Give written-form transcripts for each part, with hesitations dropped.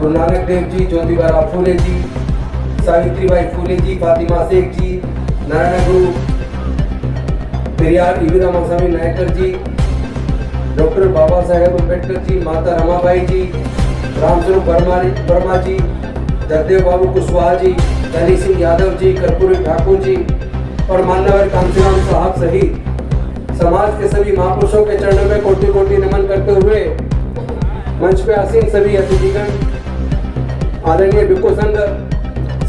गुरु नानक देव जी, ज्योतिबा फूले जी, सावित्रीबाई फूले जी, फातिमा शेख जी, नारायण गुरु पेरियार ईवीरा मौसमी नायकर जी, डॉक्टर बाबा साहेब अम्बेडकर जी, माता रमाबाई जी, रामस्वरूप वर्मा जी, जगदेव बाबू कुशवाहा जी, दली सिंह यादव जी, कर्पूरी ठाकुर जी और मान्यवर कांशीराम साहब सहित समाज के सभी महापुरुषों के चरणों में कोटि कोटि नमन करते हुए मंच पे आसीन सभी अतिथिगण, आदरणीय भिक्खु संघ,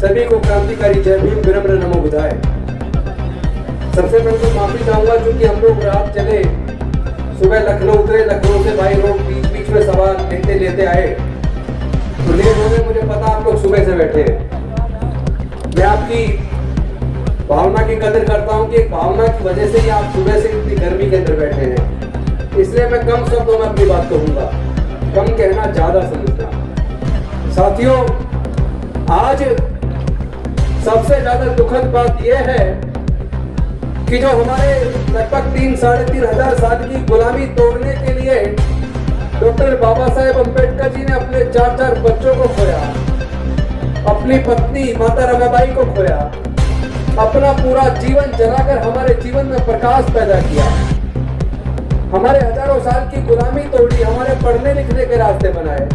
सभी को क्रांतिकारी जय भीम, विनम्र नमो बुधाय। सबसे पहले तो माफी चाहूंगा क्योंकि हम लोग रात चले, सुबह लखनऊ उतरे, लखनऊ से बाई रोड बीच में सवाल लेते लेते आए तो लेट हो गए। मुझे पता आप लोग सुबह से बैठे हैं। मैं आपकी भावना की कदर करता हूं कि एक भावना की वजह से ही आप सुबह से इतनी गर्मी के अंदर बैठे हैं, इसलिए मैं कम शब्दों में अपनी बात कहूंगा, कम कहना ज्यादा समझना। साथियों, आज सबसे ज्यादा दुखद बात यह है कि जो हमारे लगभग 3-3.5 हजार साल की गुलामी तोड़ने के लिए डॉक्टर बाबा साहेब अम्बेडकर जी ने अपने 4 बच्चों को खोया, अपनी पत्नी माता रमाबाई को खोया, अपना पूरा जीवन जलाकर हमारे जीवन में प्रकाश पैदा किया, हमारे हजारों साल की गुलामी तोड़ी, हमारे पढ़ने लिखने के रास्ते बनाए,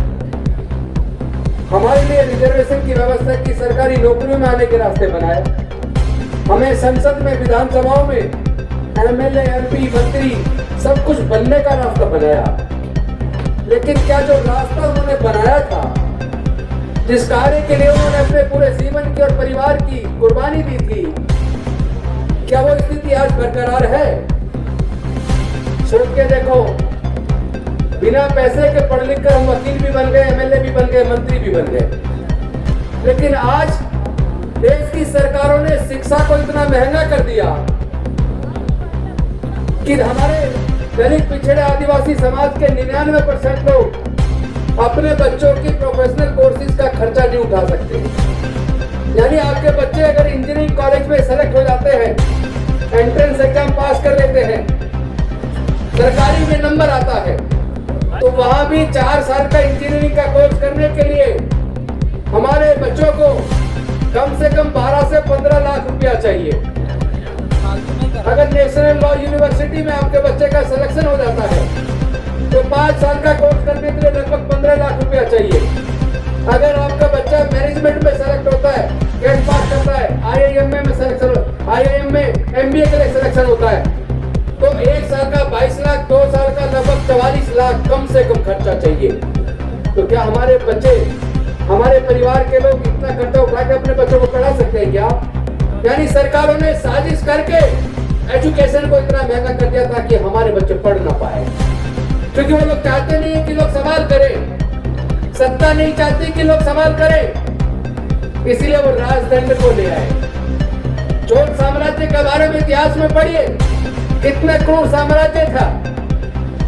हमारे लिए रिजर्वेशन की व्यवस्था की, सरकारी नौकरियों में आने के रास्ते बनाए, हमें संसद में, विधानसभाओं में एमएलए, एमपी, मंत्री सब कुछ बनने का रास्ता बनाया। लेकिन क्या जो रास्ता उन्होंने बनाया था, जिस कार्य के लिए उन्होंने अपने पूरे जीवन की और परिवार की कुर्बानी दी थी, क्या वो स्थिति आज बरकरार है? सोच के देखो, बिना पैसे के पढ़ लिख कर हम वकील भी बन गए, एमएलए भी बन गए, मंत्री भी बन गए, लेकिन आज देश की सरकारों ने शिक्षा को इतना महंगा कर दिया कि हमारे दलित, पिछड़े, आदिवासी समाज के 99% लोग अपने बच्चों की प्रोफेशनल कोर्सेज का खर्चा नहीं उठा सकते। यानी आपके बच्चे अगर इंजीनियरिंग कॉलेज में सेलेक्ट हो जाते हैं, एंट्रेंस एग्जाम पास कर लेते हैं, सरकारी में नंबर आता है, तो वहां भी 4 साल का इंजीनियरिंग का कोर्स करने के लिए हमारे बच्चों को कम से कम 12 से 15 लाख रुपया चाहिए। अगर नेशनल लॉ यूनिवर्सिटी में आपके बच्चे का सिलेक्शन हो जाता है तो 5 साल का कोर्स करने के लिए लगभग 15 लाख रुपया चाहिए। अगर आपका बच्चा मैनेजमेंट में सेलेक्ट होता है, गेट पास करता है, IIM में सिलेक्शन, IIM में MBA के लिए सिलेक्शन होता है, तो 1 साल का 22 लाख, 2 साल का लगभग 44 लाख कम से कम खर्चा चाहिए। तो क्या हमारे बच्चे, हमारे परिवार के लोग इतना खर्चा उठा के अपने बच्चों को पढ़ा सकते हैं क्या? यानी सरकारों ने साजिश करके एजुकेशन को इतना महंगा कर दिया ताकि हमारे बच्चे पढ़ ना पाए, क्योंकि वो लोग चाहते नहीं है कि लोग सवाल करें, सत्ता नहीं चाहती कि लोग सवाल करें, इसलिए वो राजदंड को ले आए। चोल साम्राज्य के बारे में इतिहास में पढ़िए, कितना क्रूर साम्राज्य था।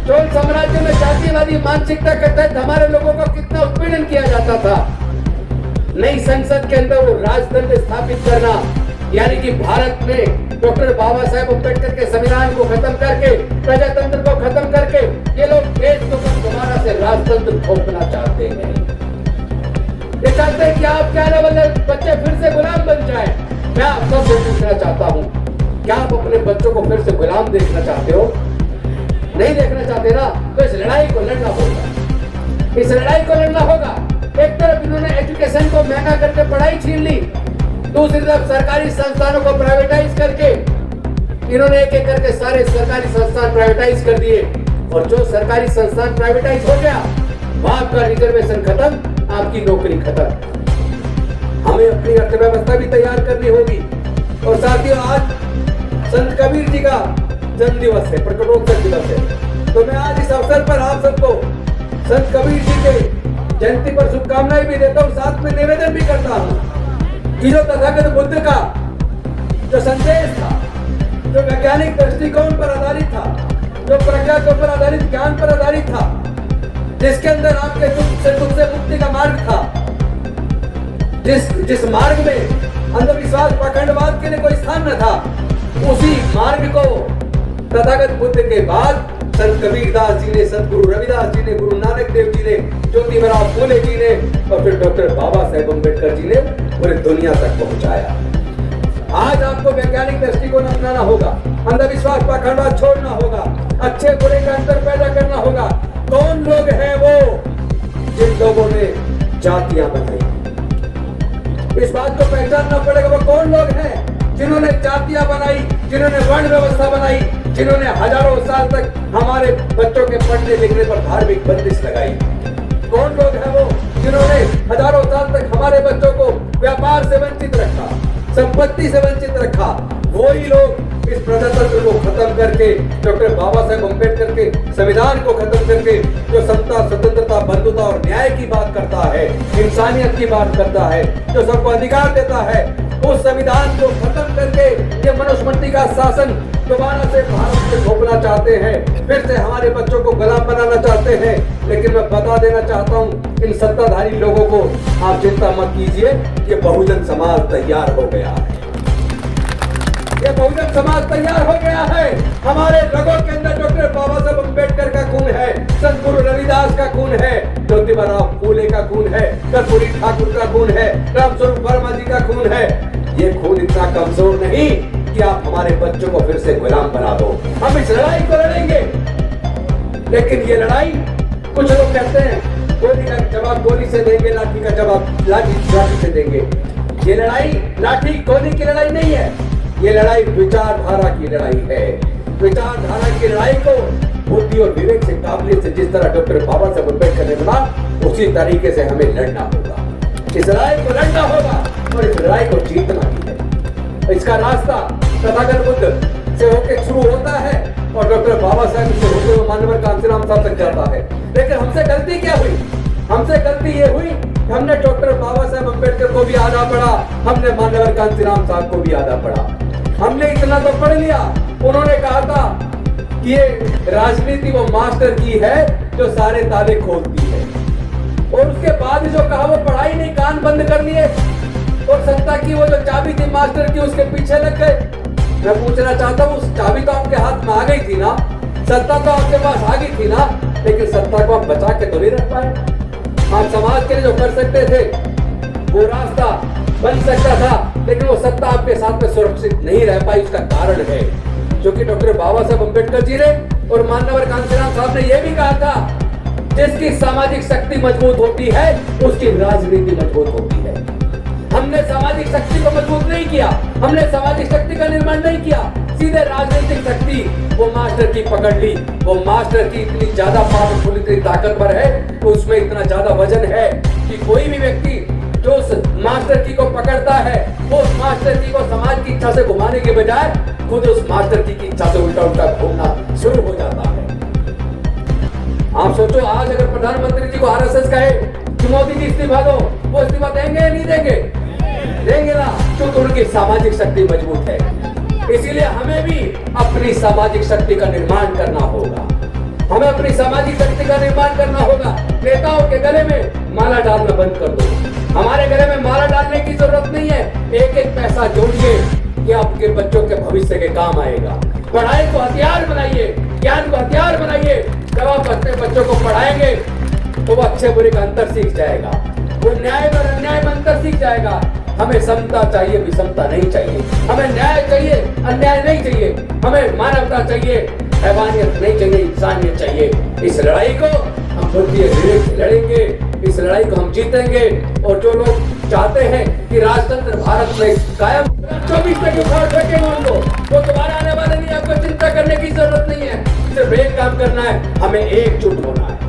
चोल साम्राज्य में जातिवादी मानसिकता के तहत हमारे लोगों को कितना उत्पीड़न किया जाता था। नई संसद के अंदर वो राजदंड स्थापित करना, यानी कि भारत में डॉक्टर बाबा साहेब अम्बेडकर के संविधान को खत्म करके, प्रजातंत्र को खत्म करके, ये लोग देश को दोबारा से राजतंत्र थोपना चाहते हैं। ये चाहते हैं कि आपके आने वाले बच्चे फिर से गुलाम बन जाएं। मैं आप सबसे पूछना चाहता हूँ, क्या आप अपने बच्चों को फिर से गुलाम देखना चाहते हो? नहीं देखना चाहते ना, तो इस लड़ाई को लड़ना होगा, इस लड़ाई को लड़ना होगा। एक तरफ इन्होंने एजुकेशन को महंगा करके पढ़ाई छीन ली, दूसरी तरफ सरकारी संस्थानों को प्राइवेटाइज करके इन्होंने एक एक करके सारे सरकारी संस्थान प्राइवेटाइज कर दिए, और जो सरकारी संस्थान प्राइवेटाइज हो गया, वहां आपका रिजर्वेशन खत्म, आपकी नौकरी खत्म। हमें अपनी अर्थव्यवस्था भी तैयार करनी होगी। और साथियों, आज संत कबीर जी का जन्म दिवस है, प्रकटोत्सव दिवस है, तो मैं आज इस अवसर पर आप सबको संत कबीर जी के जयंती पर शुभकामनाएं भी देता हूँ, साथ में निवेदन भी करता हूँ कि जो तथागत बुद्ध का जो संदेश था, जो वैज्ञानिक दृष्टिकोण पर आधारित था, जो प्रज्ञा के ऊपर आधारित, ज्ञान पर आधारित था, जिसके अंदर आपके दुख से मुक्ति का मार्ग था, जिस मार्ग में अंधविश्वास, पाखंडवाद के लिए कोई स्थान न था, उसी मार्ग को तथागत बुद्ध के बाद संत कबीरदास जी ने, संत गुरु रविदास जी ने, गुरु नानक देव जी ने, ज्योतिबा फूले जी ने और फिर डॉक्टर बाबा साहेब अम्बेडकर जी ने पूरी दुनिया तक पहुंचाया। आज आपको वैज्ञानिक दृष्टिकोण अपनाना होगा, अंधविश्वास पाखंडवाद छोड़ना होगा, अच्छे बुरे का अंतर पैदा करना होगा। कौन लोग हैं वो जिन लोगों ने जातियां बनाई? इस बात को पहचानना पड़ेगा। वो कौन लोग हैं जिन्होंने जातियां बनाई, जिन्होंने वर्ण व्यवस्था बनाई, जिन्होंने हजारों साल तक हमारे बच्चों के पढ़ने लिखने पर धार्मिक बंदिश लगाई? कौन लोग हैं वो जिन्होंने हजारों साल तक हमारे बच्चों को व्यापार से वंचित रखा, संपत्ति से वंचित रखा? वही लोग इस प्रजातंत्र को खत्म करके, डॉक्टर बाबा साहेब अम्बेडकर के संविधान को खत्म करके, जो समता, स्वतंत्रता, बंधुता और न्याय की बात करता है, इंसानियत की बात करता है, जो सबको अधिकार देता है, उस संविधान को खत्म करके ये मनुस्मृति का शासन दोबारा से भारत में थोपना चाहते हैं, फिर से हमारे बच्चों को गुलाम बनाना चाहते हैं। लेकिन मैं बता देना चाहता हूँ इन सत्ताधारी लोगों को, आप चिंता मत कीजिए, ये बहुजन समाज तैयार हो गया है। ये बहुजन समाज तैयार हो गया है। हमारे रगों के अंदर डॉक्टर बाबा साहेब अम्बेडकर का खून है, संत गुरु रविदास का खून है, ज्योतिबा फूले का खून है, कर्पूरी ठाकुर का खून है, रामस्वरूप वर्मा जी का खून है। ये खून इतना कमजोर नहीं कि आप हमारे बच्चों को फिर से गुलाम बना दो। हम इस लड़ाई को लड़ेंगे, लेकिन ये लड़ाई, कुछ लोग कहते हैं गोली का जवाब गोली से देंगे, लाठी का जवाब लाठी से देंगे। ये लड़ाई लाठी गोली की लड़ाई नहीं है, ये लड़ाई विचारधारा की लड़ाई है। विचारधारा की लड़ाई को बुद्धि और विवेक से, काबिलियत से, जिस तरह डॉक्टर बाबा साहेब अम्बेडकर ने बोला, उसी तरीके से हमें लड़ना होगा। इस लड़ाई को लड़ना होगा और इस लड़ाई को जीतना भी है। इसका रास्ता तथागत बुद्ध से होकर शुरू होता है और डॉक्टर बाबा साहेब से होते हुए मानवर कांशीराम साहब तक जाता है। लेकिन हमसे गलती क्या हुई? हमसे गलती ये हुई, हमने डॉक्टर बाबा साहेब अम्बेडकर को भी आधा पढ़ा, हमने मानवर कांशीराम साहब को भी आधा पढ़ा। हमने इतना तो पढ़ लिया, उन्होंने कहा था कि ये राजनीति वो मास्टर की है जो सारे ताले खोलती है, और उसके बाद जो कहा वो पढ़ाई नहीं, कान बंद कर लिए, और सत्ता की वो जो चाबी थी मास्टर की, उसके पीछे लग गए। मैं पूछना चाहता हूँ, उस चाबी तो आपके हाथ में आ गई थी ना, सत्ता तो आपके पास आ गई थी ना, लेकिन सत्ता को आप बचा के तो नहीं रख पाए। आप समाज के लिए जो कर सकते थे वो रास्ता बन सकता था, लेकिन वो सत्ता आपके साथ में सुरक्षित नहीं रह पाई। उसका कारण है जो कि डॉक्टर बाबा साहेब अम्बेडकर जी ने और मानवर कांशीराम साहब ने यह भी कहा था, जिसकी सामाजिक शक्ति मजबूत होती है उसकी राजनीति मजबूत होती है। हमने सामाजिक शक्ति को मजबूत नहीं किया, हमने सामाजिक शक्ति का निर्माण नहीं किया, सीधे राजनीतिक शक्ति वो मास्टर की पकड़ ली। वो मास्टर की इतनी ज्यादा पावरफुल, इतनी ताकतवर है, तो उसमें इतना ज्यादा वजन है कि कोई भी व्यक्ति जो उस मास्टर की को पकड़ता है, वो उस मास्टर की को समाज की इच्छा से घुमाने के बजाय खुद उस मास्टर की इच्छा से उल्टा उल्टा घूमना शुरू हो जाता है। आप सोचो, आज अगर प्रधानमंत्री जी को आरएसएस कहे कि मोदी जी इस्तीफा दो, वो इस्तीफा देंगे या नहीं देंगे? देंगे ना, क्योंकि उनकी सामाजिक शक्ति मजबूत है। इसीलिए हमें भी अपनी सामाजिक शक्ति का निर्माण करना होगा, हमें अपनी सामाजिक शक्ति का निर्माण करना होगा। नेताओं के गले में माला डालना बंद कर दो, हमारे गले में माला डालने की जरूरत नहीं है। एक एक पैसा जोड़िए, ये आपके बच्चों के भविष्य के काम आएगा। पढ़ाई को हथियार बनाइए, ज्ञान को हथियार बनाइए। जब आप अपने बच्चों को पढ़ाएंगे तो वो अच्छे बुरे का अंतर सीख जाएगा, वो न्याय और अन्याय में अंतर सीख जाएगा। हमें समता चाहिए, विषमता नहीं चाहिए। हमें न्याय चाहिए, अन्याय नहीं चाहिए। हमें मानवता चाहिए, हैवानियत नहीं चाहिए, इंसानियत चाहिए। इस लड़ाई को हम बुद्धि और विवेक से लड़ेंगे, इस लड़ाई को हम जीतेंगे। और जो लोग चाहते हैं कि राजतंत्र भारत में कायम 24 तक उखाड़ फेंकेंगे उनको, वो दोबारा आने वाले नहीं। आपको चिंता करने की जरूरत नहीं है, सिर्फ एक काम करना है, हमें एकजुट होना है।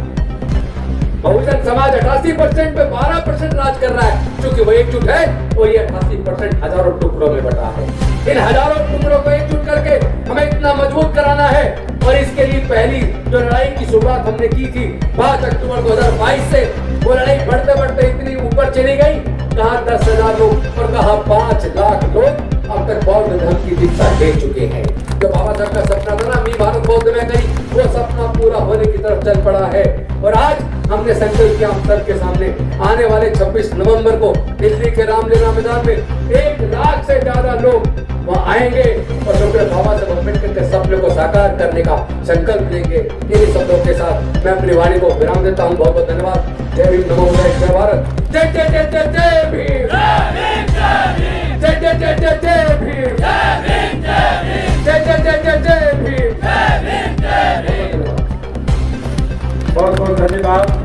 बहुजन समाज 88% पे 12% राज कर रहा है, क्योंकि वो एकजुट है और ये 88% हजारों टुकड़ों में बटा है। इन हजारों टुकड़ों को एकजुट करके हमें इतना मजबूत कराना है। और इसके लिए पहली जो लड़ाई की शुरुआत हमने की थी 5 अक्टूबर 2022 से, वो लड़ाई बढ़ते बढ़ते इतनी ऊपर चली गई, कहाँ 10,000 लोग और कहाँ 5 लाख लोग अब तक बौद्ध धर्म की दीक्षा ले चुके हैं। जो बाबा साहब का सपना था ना, मी भारत बौद्ध में करी, वो सपना पूरा होने की तरफ चल पड़ा है। और आज हमने संकल्प किया, हम सबके सामने आने वाले 26 नवंबर को दिल्ली के रामलीला मैदान में 1 लाख से ज्यादा लोग वहां आएंगे और डॉक्टर बाबा साहब अम्बेडकर के सपने को साकार करने का संकल्प लेंगे। इन्हीं शब्दों के साथ मैं अपनी वाणी को विराम देता हूँ। बहुत बहुत धन्यवाद। जय भीम, नमो बुद्धाय, जय भारत, जय जय जय जय जय भीम, जय जय जय जय जय भीम, जय जय जय जय जय भीम। बहुत बहुत धन्यवाद।